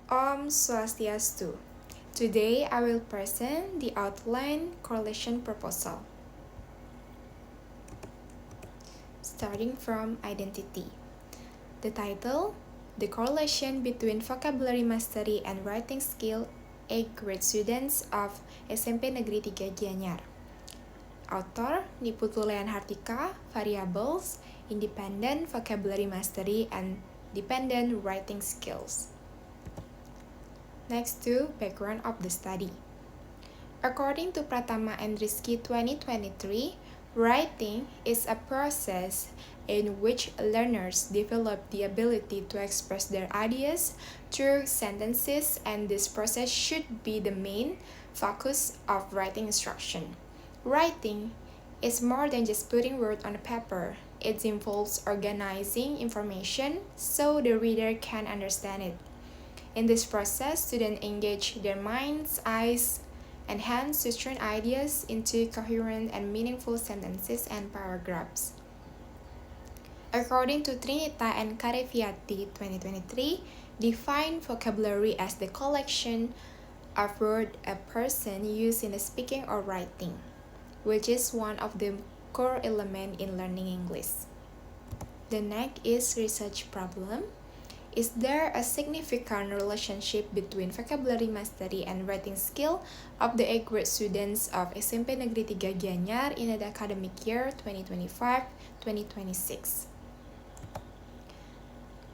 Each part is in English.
Om Swastiastu. Today I will present the outline correlation proposal. Starting from identity. The title, The Correlation Between Vocabulary Mastery and Writing Skill 8th grade students of SMP Negeri 3 Gianyar. Author, Niputulean Hartika, Variables, Independent Vocabulary Mastery and Dependent Writing Skills. Next to background of the study. According to Pratama and Rizky 2023, writing is a process in which learners develop the ability to express their ideas through sentences, and this process should be the main focus of writing instruction. Writing is more than just putting words on a paper. It involves organizing information so the reader can understand it. In this process, students engage their minds, eyes, and hands to turn ideas into coherent and meaningful sentences and paragraphs. According to Trinita and Careviati 2023, define vocabulary as the collection of words a person uses in speaking or writing, which is one of the core elements in learning English. The next is research problem. Is there a significant relationship between vocabulary mastery and writing skill of the 8th grade students of SMP Negeri 3 Gianyar in the academic year 2025-2026?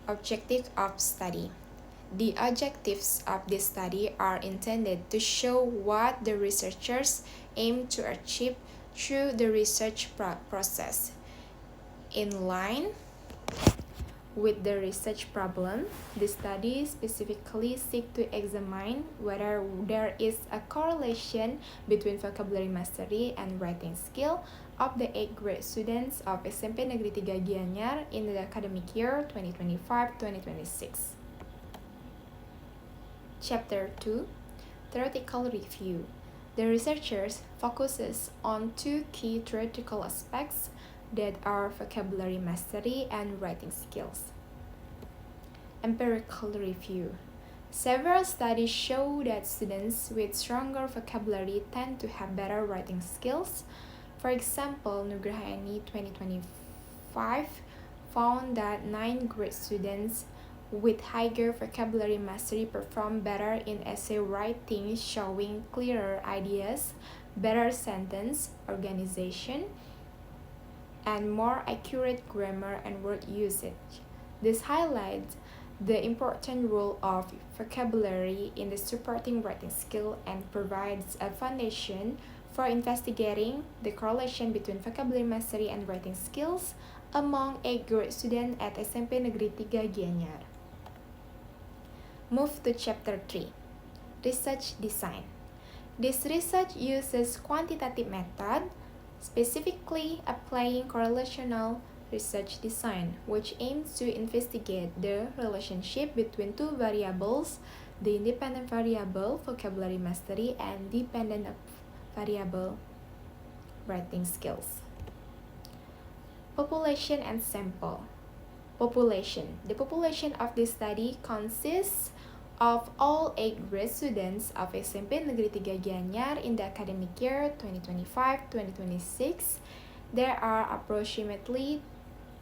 Objective of study. The objectives of this study are intended to show what the researchers aim to achieve through the research process. In line with the research problem, the study specifically seeks to examine whether there is a correlation between vocabulary mastery and writing skill of the 8th grade students of SMP Negeri 3 Gianyar in the academic year 2025-2026. Chapter 2, Theoretical Review. The researchers focuses on two key theoretical aspects that are vocabulary mastery and writing skills. Empirical review. Several studies show that students with stronger vocabulary tend to have better writing skills. For example, Nugrahani 2025 found that 9th grade students with higher vocabulary mastery perform better in essay writing, showing clearer ideas, better sentence organization, and more accurate grammar and word usage. This highlights the important role of vocabulary in the supporting writing skill and provides a foundation for investigating the correlation between vocabulary mastery and writing skills among 8th grade students at SMP Negeri 3 Gianyar. Move to Chapter 3, Research Design. This research uses quantitative method, specifically applying correlational research design, which aims to investigate the relationship between two variables, the independent variable vocabulary mastery and dependent variable writing skills. Population and sample. Population. The population of this study consists of all 8th grade students of SMP Negeri 3 Gianyar in the academic year 2025-2026. There are approximately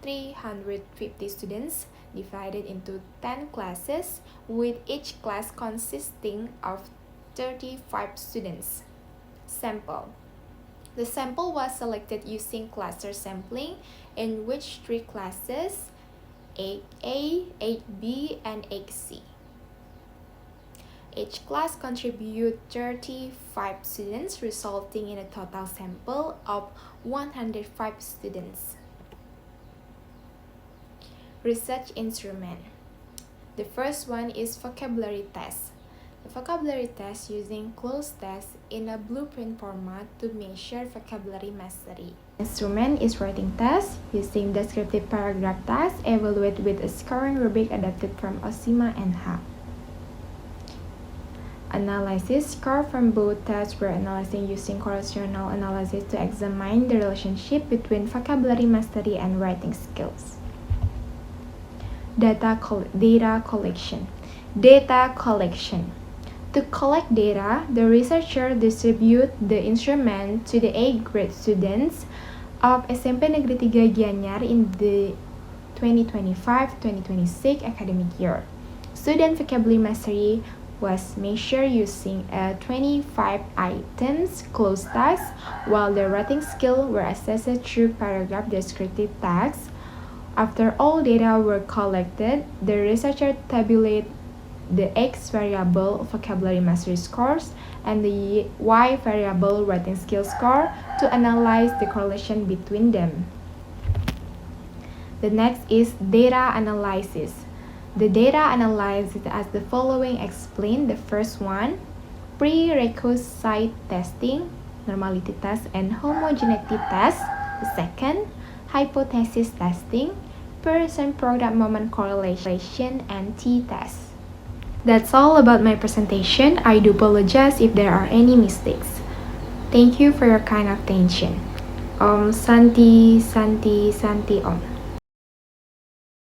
350 students divided into 10 classes, with each class consisting of 35 students. Sample. The sample was selected using cluster sampling, in which 3 classes, 8A, 8B, and 8C. Each class contribute 35 students, resulting in a total sample of 105 students. Research instrument. The first one is vocabulary test. The vocabulary test using closed test in a blueprint format to measure vocabulary mastery. Instrument is writing test using descriptive paragraph test evaluated with a scoring rubric adapted from OSIMA and HA. Analysis score from both tests were analyzed using correlational analysis to examine the relationship between vocabulary mastery and writing skills. Data collection. Data collection. To collect data, the researcher distribute the instrument to the 8th grade students of SMP Negeri 3 Gianyar in the 2025-2026 academic year. Student vocabulary mastery was measured using a 25 items cloze task, while the writing skill were assessed through paragraph descriptive tasks. After all data were collected, the researcher tabulated the X variable vocabulary mastery scores and the Y variable writing skill score to analyze the correlation between them. The next is data analysis. The data analysis as the following explain. The first one, prerequisite testing, normality test and homogeneity test. The second, hypothesis testing, person product moment correlation and t-test. That's all about my presentation. I do apologize if there are any mistakes. Thank you for your kind attention. Om Santi Santi Santi Om.